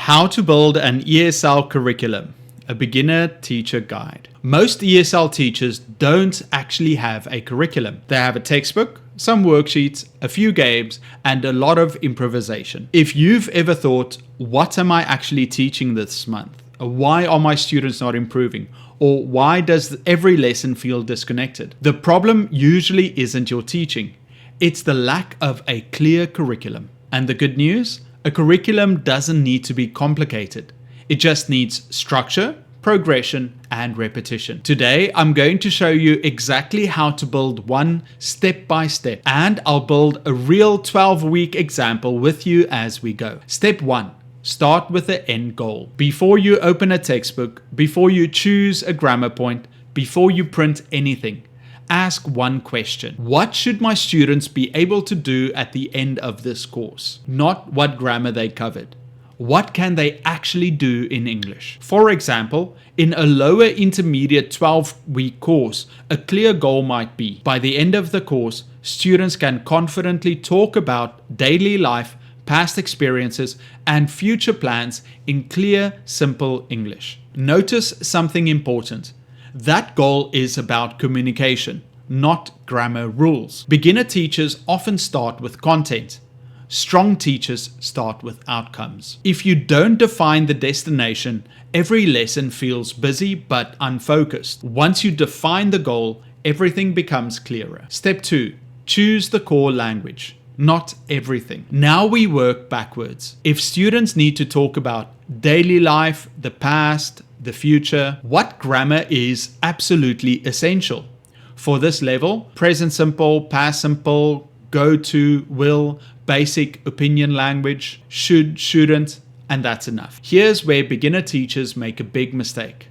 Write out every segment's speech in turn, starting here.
How to build an ESL curriculum, a beginner teacher guide. Most ESL teachers don't actually have a curriculum. They have a textbook, some worksheets, a few games, and a lot of improvisation. If you've ever thought, what am I actually teaching this month? Why are my students not improving? Or why does every lesson feel disconnected? The problem usually isn't your teaching. It's the lack of a clear curriculum. And the good news? A curriculum doesn't need to be complicated. It just needs structure, progression, and repetition. Today, I'm going to show you exactly how to build one step by step, and I'll build a real 12-week example with you as we go. Step 1. Start with the end goal. Before you open a textbook, before you choose a grammar point, before you print anything, ask one question. What should my students be able to do at the end of this course? Not what grammar they covered. What can they actually do in English? For example, in a lower intermediate 12-week course, a clear goal might be, by the end of the course, students can confidently talk about daily life, past experiences, and future plans in clear, simple English. Notice something important. That goal is about communication, not grammar rules. Beginner teachers often start with content. Strong teachers start with outcomes. If you don't define the destination, every lesson feels busy but unfocused. Once you define the goal, everything becomes clearer. Step 2. Choose the core language. Not everything. Now we work backwards. If students need to talk about daily life, the past, the future, what grammar is absolutely essential? For this level, present simple, past simple, go to, will, basic opinion language, should, shouldn't, and that's enough. Here's where beginner teachers make a big mistake.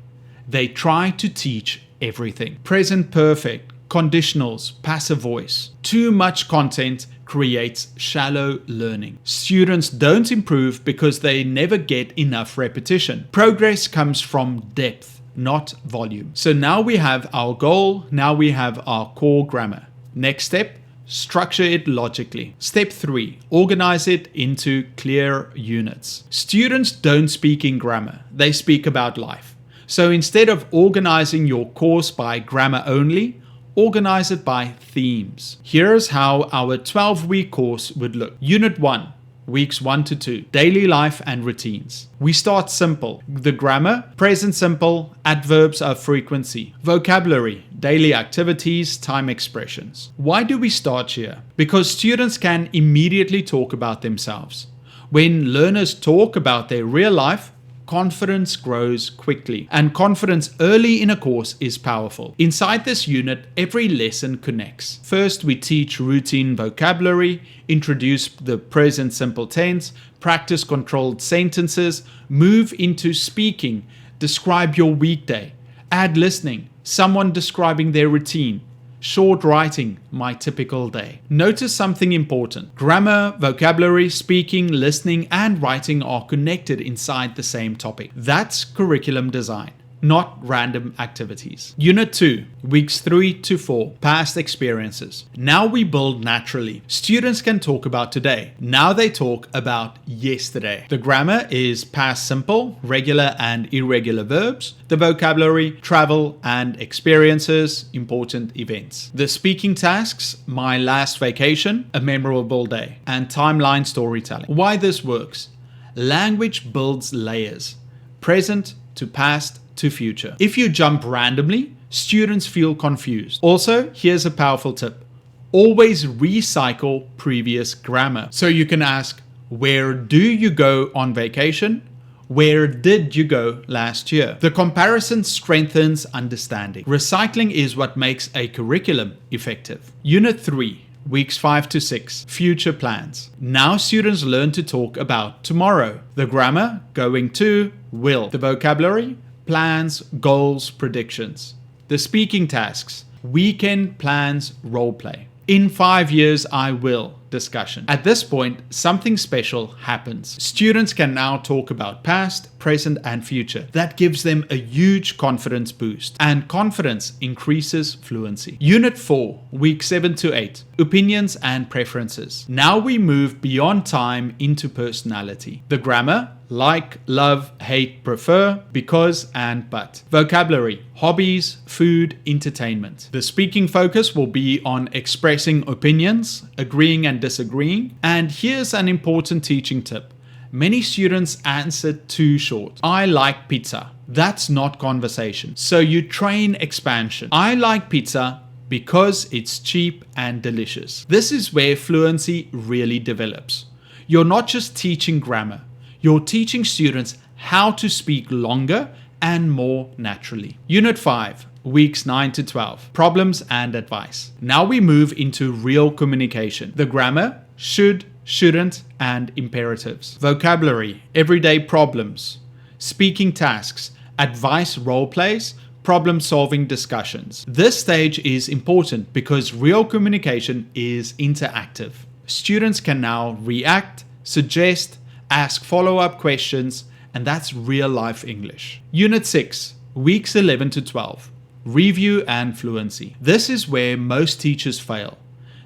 They try to teach everything. Present perfect, conditionals, passive voice. Too much content creates shallow learning. Students don't improve because they never get enough repetition. Progress comes from depth, not volume. So now we have our goal, now we have our core grammar. Next step, structure it logically. Step 3, organize it into clear units. Students don't speak in grammar, they speak about life. So instead of organizing your course by grammar only, organize it by themes. Here's how our 12-week course would look. Unit 1, weeks 1 to 2, daily life and routines. We start simple. The grammar, present simple, adverbs of frequency, vocabulary, daily activities, time expressions. Why do we start here? Because students can immediately talk about themselves. When learners talk about their real life, confidence grows quickly, and confidence early in a course is powerful. Inside this unit, every lesson connects. First, we teach routine vocabulary, introduce the present simple tense, practice controlled sentences, move into speaking, describe your weekday, add listening, someone describing their routine, short writing, my typical day. Notice something important. Grammar, vocabulary, speaking, listening, and writing are connected inside the same topic. That's curriculum design, not random activities. Unit 2, weeks 3 to 4, past experiences. Now we build naturally. Students can talk about today. Now they talk about yesterday. The grammar is past simple, regular and irregular verbs. The vocabulary, travel and experiences, important events. The speaking tasks, my last vacation, a memorable day, and timeline storytelling. Why this works? Language builds layers. Present to past to future. If you jump randomly, students feel confused. Also, here's a powerful tip. Always recycle previous grammar. So you can ask, where do you go on vacation? Where did you go last year? The comparison strengthens understanding. Recycling is what makes a curriculum effective. Unit 3. Weeks 5 to 6, future plans. Now students learn to talk about tomorrow. The grammar, going to, will. The vocabulary, plans, goals, predictions. The speaking tasks, weekend plans, role play. In 5 years, I will. discussion. At this point, something special happens. Students can now talk about past, present, and future. That gives them a huge confidence boost, and confidence increases fluency. Unit 4, week 7 to 8, opinions and preferences. Now we move beyond time into personality. The grammar: like, love, hate, prefer, because, and but. Vocabulary: hobbies, food, entertainment. The speaking focus will be on expressing opinions, agreeing and disagreeing. And here's an important teaching tip. Many students answer too short. I like pizza. That's not conversation. So you train expansion. I like pizza because it's cheap and delicious. This is where fluency really develops. You're not just teaching grammar. You're teaching students how to speak longer and more naturally. Unit 5, weeks 9 to 12, problems and advice. Now we move into real communication. The grammar: should, shouldn't, and imperatives. Vocabulary: everyday problems, speaking tasks, advice role plays, problem-solving discussions. This stage is important because real communication is interactive. Students can now react, suggest, ask follow-up questions, and that's real-life English. Unit 6, weeks 11 to 12, review and fluency. This is where most teachers fail.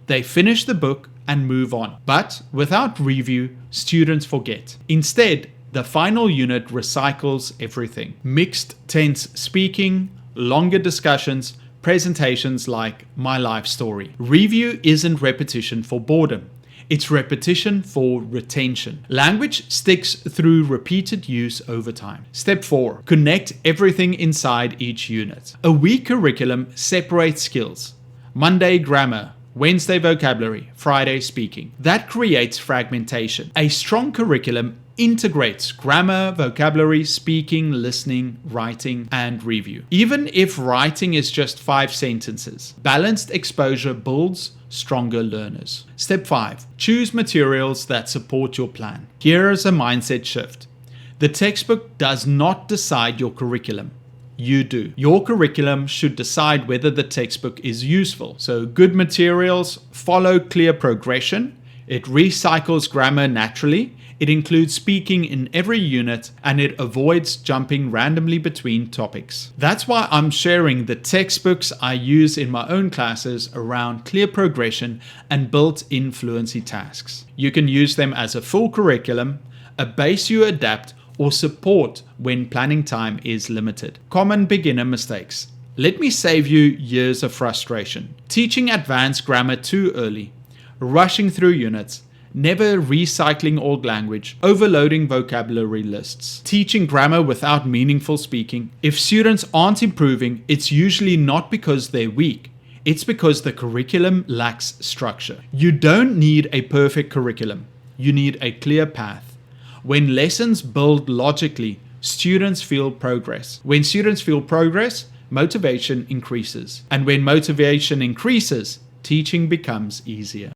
They finish the book and move on. But without review, students forget. Instead, the final unit recycles everything. Mixed tense speaking, longer discussions, presentations like my life story. Review isn't repetition for boredom. It's repetition for retention. Language sticks through repeated use over time. Step 4. Connect everything inside each unit. A week curriculum separates skills. Monday grammar, Wednesday vocabulary, Friday speaking. That creates fragmentation. A strong curriculum integrates grammar, vocabulary, speaking, listening, writing, and review. Even if writing is just 5 sentences, balanced exposure builds stronger learners. Step 5. Choose materials that support your plan. Here is a mindset shift. The textbook does not decide your curriculum. You do. Your curriculum should decide whether the textbook is useful. So good materials follow clear progression. It recycles grammar naturally. It includes speaking in every unit, and it avoids jumping randomly between topics. That's why I'm sharing the textbooks I use in my own classes around clear progression and built-in fluency tasks. You can use them as a full curriculum, a base you adapt, or support when planning time is limited. Common beginner mistakes. Let me save you years of frustration. Teaching advanced grammar too early, rushing through units, never recycling old language, overloading vocabulary lists, teaching grammar without meaningful speaking. If students aren't improving, it's usually not because they're weak. It's because the curriculum lacks structure. You don't need a perfect curriculum. You need a clear path. When lessons build logically, students feel progress. When students feel progress, motivation increases. And when motivation increases, teaching becomes easier.